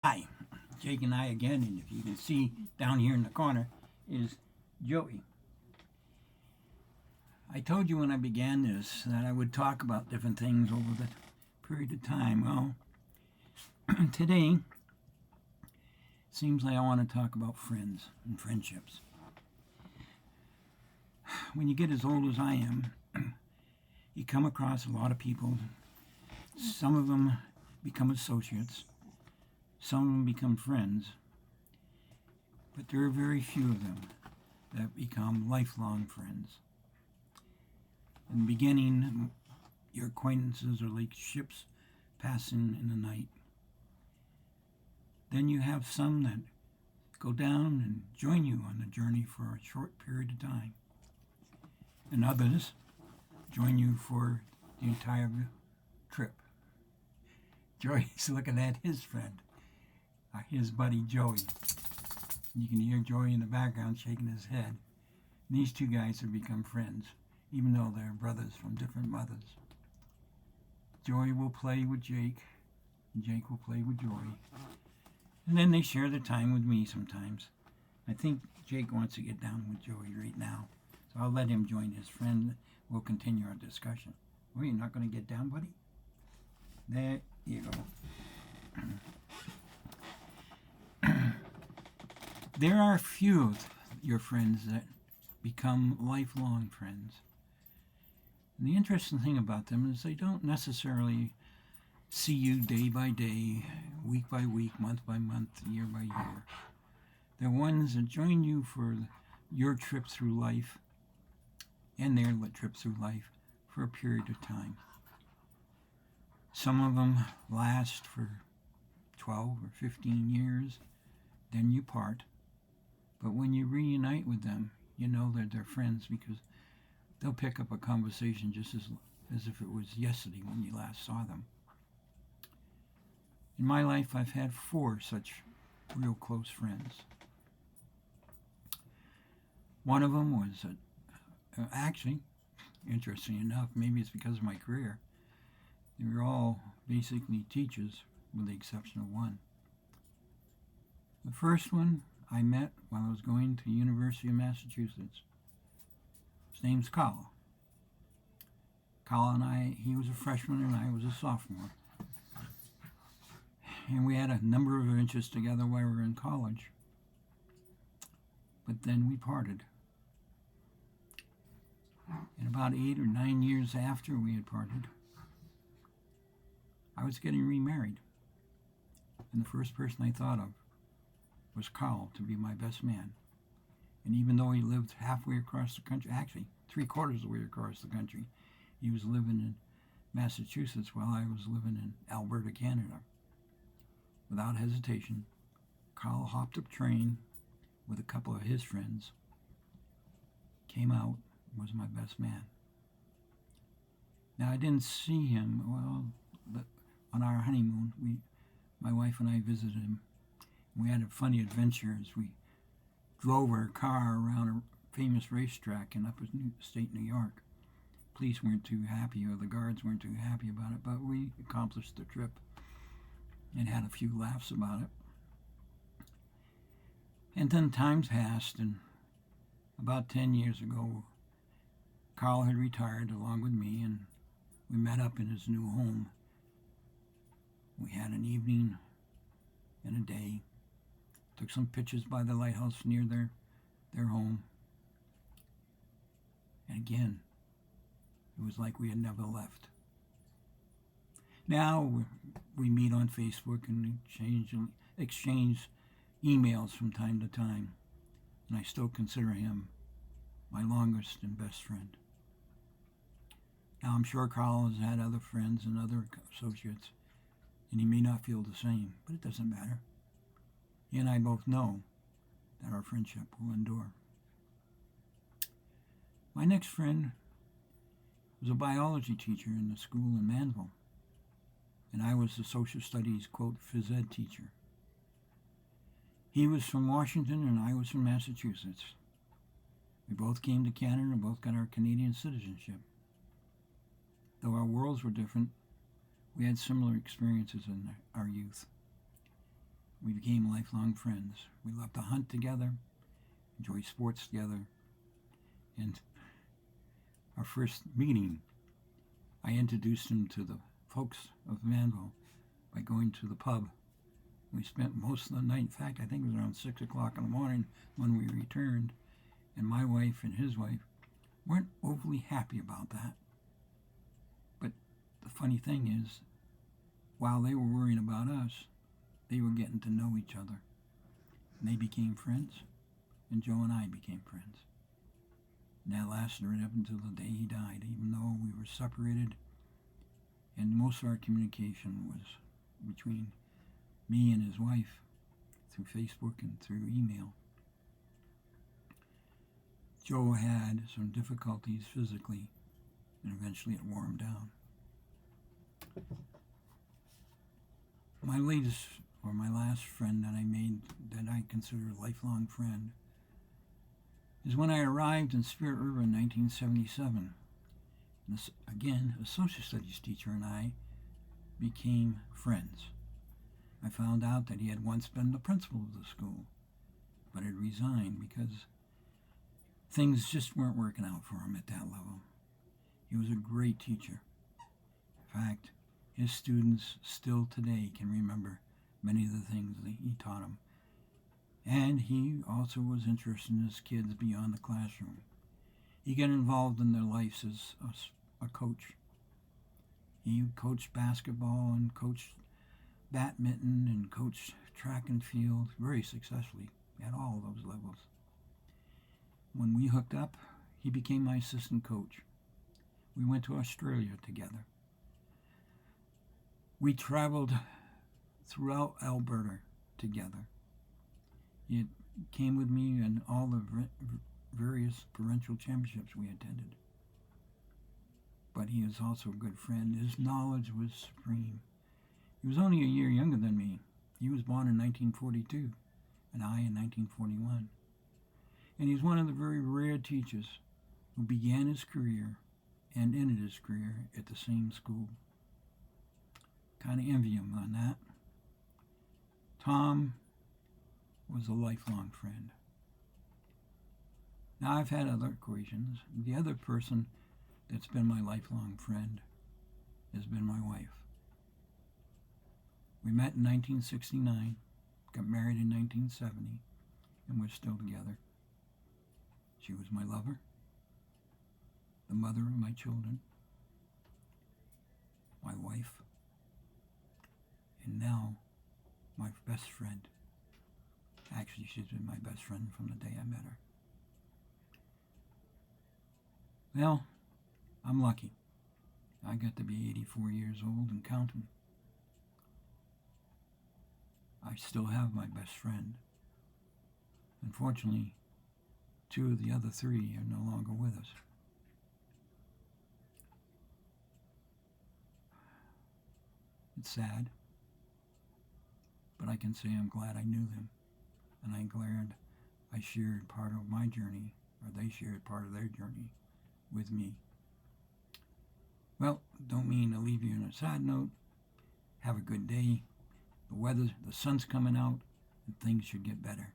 Hi, Jake and I again, and if you can see down here in the corner is Joey. I told you when I began this that I would talk about different things over the period of time. Well, today seems like I want to talk about friends and friendships. When you get as old as I am, you come across a lot of people. Some of them become associates, some of them become friends, but there are very few of them that become lifelong friends. In the beginning, your acquaintances are like ships passing in the night. Then you have some that go down and join you on the journey for a short period of time. And others join you for the entire trip. Joey's looking at his friend, his buddy Joey. You can hear Joey in the background shaking his head. And these two guys have become friends, even though they're brothers from different mothers. Joey will play with Jake, and Jake will play with Joey. And then they share their time with me sometimes. I think Jake wants to get down with Joey right now, so I'll let him join his friend. We'll continue our discussion. Well, you're not going to get down, buddy? There you go. There are few of your friends that become lifelong friends. And the interesting thing about them is they don't necessarily see you day by day, week by week, month by month, year by year. They're ones that join you for your trip through life and their trip through life for a period of time. Some of them last for 12 or 15 years, then you part. But when you reunite with them, you know that they're friends because they'll pick up a conversation just as if it was yesterday when you last saw them. In my life, I've had 4 such real close friends. One of them was, actually, interesting enough, maybe it's because of my career, they were all basically teachers with the exception of one. The first one I met while I was going to the University of Massachusetts. His name's Carl. Carl and I, he was a freshman and I was a sophomore. And we had a number of adventures together while we were in college. But then we parted. And about 8 or 9 years after we had parted, I was getting remarried. And the first person I thought of was Carl to be my best man. And even though he lived halfway across the country, actually 3/4 of the way across the country, he was living in Massachusetts while I was living in Alberta, Canada. Without hesitation, Carl hopped a train with a couple of his friends, came out, was my best man. Now I didn't see him, but on our honeymoon, my wife and I visited him. We had a funny adventure as we drove our car around a famous racetrack in upstate New York. Police weren't too happy, or the guards weren't too happy about it, but we accomplished the trip and had a few laughs about it. And then times passed, and about 10 years ago, Carl had retired along with me, and we met up in his new home. We had an evening and a day, took some pictures by the lighthouse near their home. And again, it was like we had never left. Now we meet on Facebook and exchange emails from time to time, and I still consider him my longest and best friend. Now I'm sure Carl has had other friends and other associates, and he may not feel the same, but it doesn't matter. He and I both know that our friendship will endure. My next friend was a biology teacher in the school in Manville, and I was the social studies, quote, phys ed teacher. He was from Washington and I was from Massachusetts. We both came to Canada and both got our Canadian citizenship. Though our worlds were different, we had similar experiences in our youth. We became lifelong friends. We loved to hunt together, enjoy sports together, and our first meeting, I introduced him to the folks of Manville by going to the pub. We spent most of the night, in fact, I think it was around 6 o'clock in the morning when we returned, and my wife and his wife weren't overly happy about that. But the funny thing is, while they were worrying about us, they were getting to know each other. And they became friends, and Joe and I became friends. And that lasted right up until the day he died, even though we were separated, and most of our communication was between me and his wife through Facebook and through email. Joe had some difficulties physically, and eventually it wore him down. My latest, or my last friend that I made, that I consider a lifelong friend, is when I arrived in Spirit River in 1977. And this, again, a social studies teacher and I became friends. I found out that he had once been the principal of the school, but had resigned because things just weren't working out for him at that level. He was a great teacher. In fact, his students still today can remember many of the things that he taught them. And he also was interested in his kids beyond the classroom. He got involved in their lives as a coach. He coached basketball and coached badminton and coached track and field very successfully at all those levels. When we hooked up, he became my assistant coach. We went to Australia together. We traveled throughout Alberta together. He came with me in all the various provincial championships we attended. But he was also a good friend. His knowledge was supreme. He was only a year younger than me. He was born in 1942, and I in 1941. And he's one of the very rare teachers who began his career and ended his career at the same school. Kind of envy him on that. Tom was a lifelong friend. Now, I've had other equations. The other person that's been my lifelong friend has been my wife. We met in 1969, got married in 1970, and we're still together. She was my lover, the mother of my children, my wife, and now my best friend. Actually, she's been my best friend from the day I met her. Well, I'm lucky. I got to be 84 years old and counting. I still have my best friend. Unfortunately, 2 of the other 3 are no longer with us. It's sad, but I can say I'm glad I knew them, and I'm glad I shared part of my journey, or they shared part of their journey with me. Well, don't mean to leave you on a sad note. Have a good day. The sun's coming out, and things should get better.